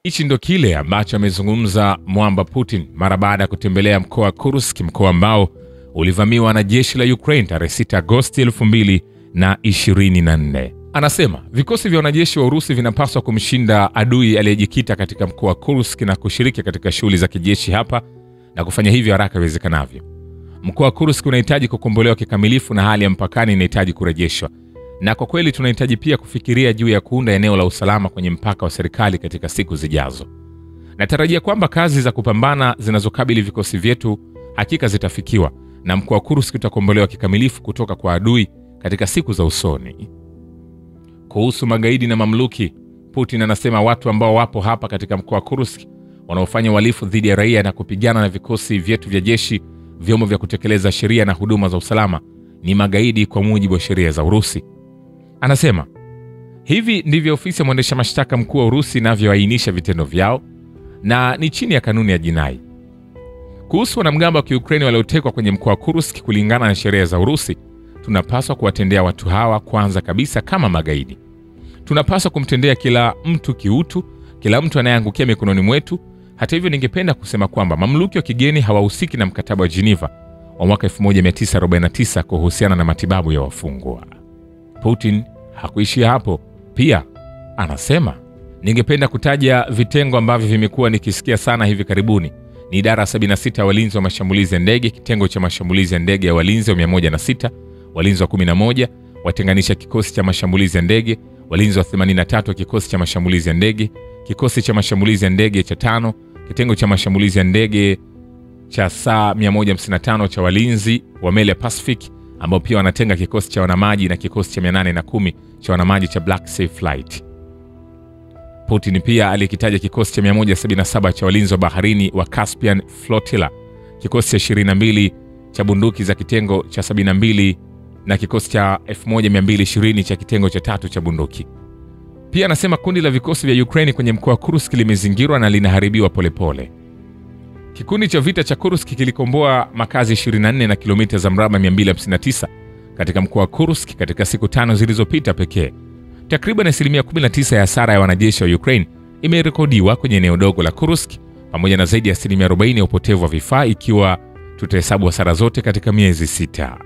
Hichi ndo kile ambacho amezungumza mwamba Putin mara baada ya kutembelea mkoa wa Kursk, mkoa ambao ulivamiwa na jeshi la Ukraine tarehe 6 Agosti 2024. Anasema vikosi vya wanajeshi wa Urusi vinapaswa kumshinda adui aliyejikita katika mkoa wa Kursk na kushiriki katika shughuli za kijeshi hapa na kufanya hivyo haraka iwezekanavyo. Mkoa wa Kursk unahitaji kukombolewa kikamilifu na hali ya mpakani inahitaji kurejeshwa. Na kwa kweli tunahitaji pia kufikiria juu ya kuunda eneo la usalama kwenye mpaka wa serikali katika siku zijazo. Natarajia kwamba kazi za kupambana zinazokabili vikosi vyetu hakika zitafikiwa na mkoa wa Kursk utakombolewa kikamilifu kutoka kwa adui katika siku za usoni. Kuhusu magaidi na mamluki, Putin anasema watu ambao wapo hapa katika mkoa wa Kursk wanaofanya uhalifu dhidi ya raia na kupigana na vikosi vyetu vya jeshi, vyombo vya kutekeleza sheria na huduma za usalama ni magaidi kwa mujibu wa sheria za Urusi. Anasema hivi ndivyo ofisi ya mwendesha mashtaka mkuu wa Urusi inavyoainisha vitendo vyao na ni chini ya kanuni ya jinai. Kuhusu wanamgambo wa Kiukraini waliotekwa kwenye mkoa wa Kursk, kulingana na sheria za Urusi, tunapaswa kuwatendea watu hawa kwanza kabisa kama magaidi. Tunapaswa kumtendea kila mtu kiutu, kila mtu anayeangukia mikononi mwetu. Hata hivyo, ningependa kusema kwamba mamluki wa kigeni hawahusiki na mkataba wa Geneva wa mwaka 1949 kuhusiana na matibabu ya wafungwa. Putin hakuishia hapo. Pia anasema, ningependa kutaja vitengo ambavyo vimekuwa nikisikia sana hivi karibuni. Ni idara 76 ya walinzi wa mashambulizi ya ndege, kitengo cha mashambulizi ya ndege ya walinzi wa 106, walinzi wa 11, watenganisha kikosi cha mashambulizi ya ndege, walinzi wa 83 wa kikosi cha mashambulizi ya ndege, kikosi cha mashambulizi ya ndege cha 5, kitengo cha mashambulizi ya ndege cha saa 155 cha walinzi wa meli ya Pacific, ambao pia wanatenga kikosi cha wanamaji na kikosi cha 810 cha wanamaji cha Black Sea Flight. Putin pia alikitaja kikosi cha 177 cha walinzi wa baharini wa Caspian Flotilla, kikosi cha 22 cha bunduki za kitengo cha 72 na kikosi cha 1220 cha kitengo cha 3 cha bunduki. Pia anasema kundi la vikosi vya Ukraine kwenye mkoa wa Kursk limezingirwa na linaharibiwa polepole. Kikundi cha vita cha Kursk kilikomboa makazi 24 na kilomita za mraba 259 katika mkoa wa Kursk katika siku 5 zilizopita pekee. Takriban 19% ya hasara ya wanajeshi wa Ukraine imerekodiwa kwenye eneo dogo la Kursk, pamoja na zaidi ya 40% ya upotevu wa vifaa ikiwa tutahesabu hasara zote katika miezi 6.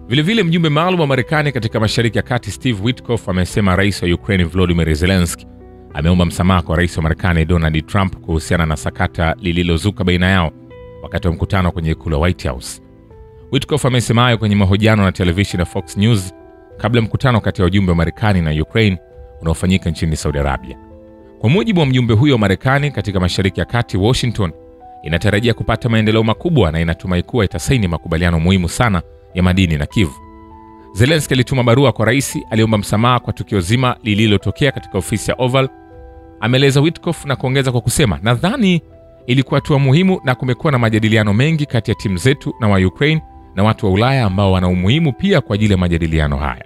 Vilevile mjumbe maalum wa Marekani katika Mashariki ya Kati Steve Witkoff amesema rais wa Ukraine Volodymyr Zelensky ameomba msamaha kwa rais wa Marekani Donald Trump kuhusiana na sakata lililozuka baina yao wakati wa mkutano kwenye ikulu ya White House. Witkoff amesema hayo kwenye mahojiano na televisheni ya Fox News kabla ya mkutano kati ya wajumbe wa Marekani na Ukraine unaofanyika nchini Saudi Arabia. Kwa mujibu wa mjumbe huyo wa Marekani katika Mashariki ya Kati, Washington inatarajia kupata maendeleo makubwa na inatumai kuwa itasaini makubaliano muhimu sana ya madini na Kyiv. Zelensky alituma barua kwa rais, aliomba msamaha kwa tukio zima lililotokea katika ofisi ya Oval, ameeleza Witkoff, na kuongeza kwa kusema, nadhani ilikuwa hatua muhimu na kumekuwa na majadiliano mengi kati ya timu zetu na wa Ukraine na watu wa Ulaya ambao wana umuhimu pia kwa ajili ya majadiliano haya.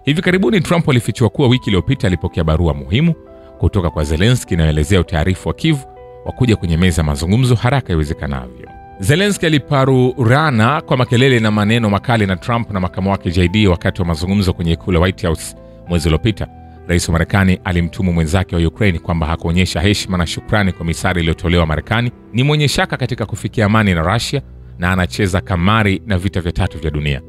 Hivi karibuni Trump alifichua kuwa wiki iliyopita alipokea barua muhimu kutoka kwa Zelensky inayoelezea utaarifu wa Kyiv wa kuja kwenye meza mazungumzo haraka iwezekanavyo. Zelensky aliparurana kwa makelele na maneno makali na Trump na makamu wake JD wakati wa mazungumzo kwenye ikulu ya White House mwezi uliopita. Rais wa Marekani alimtumu mwenzake wa Ukraine kwamba hakuonyesha heshima na shukrani kwa misaada iliyotolewa Marekani, ni mwenye shaka katika kufikia amani na Russia na anacheza kamari na vita vya 3 vya dunia.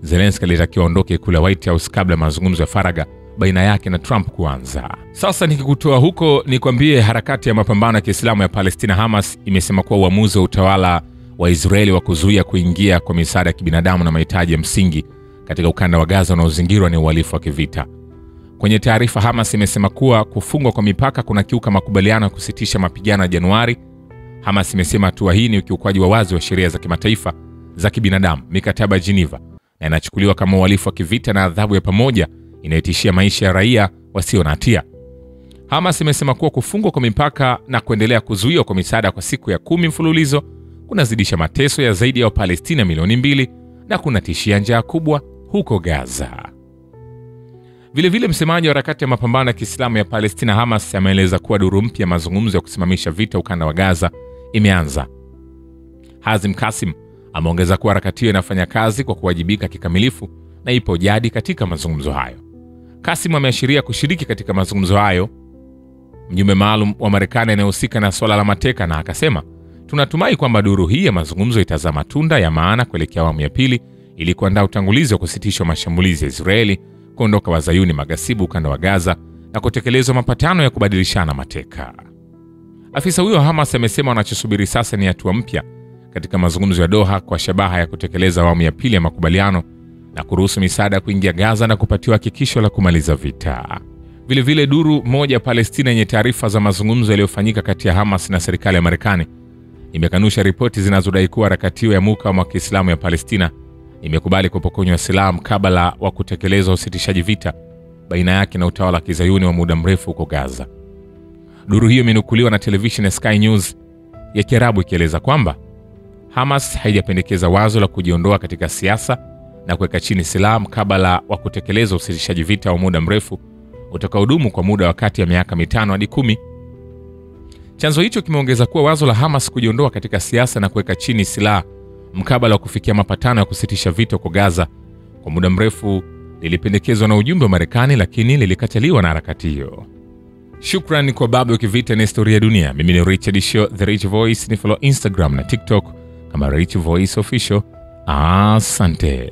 Zelensky alitakiwa aondoke ikulu ya White House kabla mazungumzo ya faragha baina yake na Trump kuanza. Sasa nikikutoa huko nikwambie harakati ya mapambano ya Kiislamu ya Palestina Hamas imesema kuwa uamuzi wa utawala wa Israeli wa kuzuia kuingia kwa misaada ya kibinadamu na mahitaji ya msingi katika ukanda wa Gaza unaozingirwa ni uhalifu wa kivita. Kwenye taarifa, Hamas imesema kuwa kufungwa kwa mipaka kunakiuka makubaliano ya kusitisha mapigano ya Januari. Hamas imesema hatua hii ni ukiukwaji wa wazi wa sheria za kimataifa za kibinadamu, mikataba ya Geneva, na inachukuliwa kama uhalifu wa kivita na adhabu ya pamoja inayotishia maisha ya raia wasio na hatia. Hamas imesema kuwa kufungwa kwa mipaka na kuendelea kuzuiwa kwa misaada kwa siku ya 10 mfululizo kunazidisha mateso ya zaidi ya Wapalestina milioni 2 na kunatishia njaa kubwa huko Gaza. Vilevile msemaji wa harakati ya mapambano ya Kiislamu ya Palestina Hamas ameeleza kuwa duru mpya mazungumzo ya kusimamisha vita ukanda wa Gaza imeanza. Hazim Kasim ameongeza kuwa harakati hiyo inafanya kazi kwa kuwajibika kikamilifu na ipo jadi katika mazungumzo hayo. Kasim ameashiria kushiriki katika mazungumzo hayo mjumbe maalum wa Marekani anayehusika na swala la mateka, na akasema, tunatumai kwamba duru hii ya mazungumzo itazaa matunda ya maana kuelekea awamu ya pili ili kuandaa utangulizi wa kusitishwa mashambulizi ya Israeli, kuondoka wazayuni magasibu ukanda wa Gaza na kutekelezwa mapatano ya kubadilishana mateka. Afisa huyo wa Hamas amesema wanachosubiri sasa ni hatua mpya katika mazungumzo ya Doha kwa shabaha ya kutekeleza awamu ya pili ya makubaliano na kuruhusu misaada kuingia Gaza na kupatiwa hakikisho la kumaliza vita. Vilevile, duru moja Palestina yenye taarifa za mazungumzo yaliyofanyika kati ya Hamas na serikali ya Marekani imekanusha ripoti zinazodai kuwa harakati hiyo ya mukawama wa Kiislamu ya Palestina imekubali kupokonywa silaha mkabala wa kutekeleza usitishaji vita baina yake na utawala wa Kizayuni wa muda mrefu huko Gaza. Duru hiyo imenukuliwa na televisheni ya Sky News ya Kiarabu ikieleza kwamba Hamas haijapendekeza wazo la kujiondoa katika siasa na kuweka chini silaha mkabala wa kutekeleza usitishaji vita wa muda mrefu utakaodumu kwa muda wa kati ya miaka 5 hadi 10. Chanzo hicho kimeongeza kuwa wazo la Hamas kujiondoa katika siasa na kuweka chini silaha mkabala wa kufikia mapatano ya kusitisha vita kwa Gaza kwa muda mrefu lilipendekezwa na ujumbe wa Marekani, lakini lilikataliwa na harakati hiyo. Shukrani kwa Babu Kivita na Historia ya Dunia. Mimi ni Richard Show, The Rich Voice. Ni follow Instagram na TikTok kama Rich Voice Official. Asante.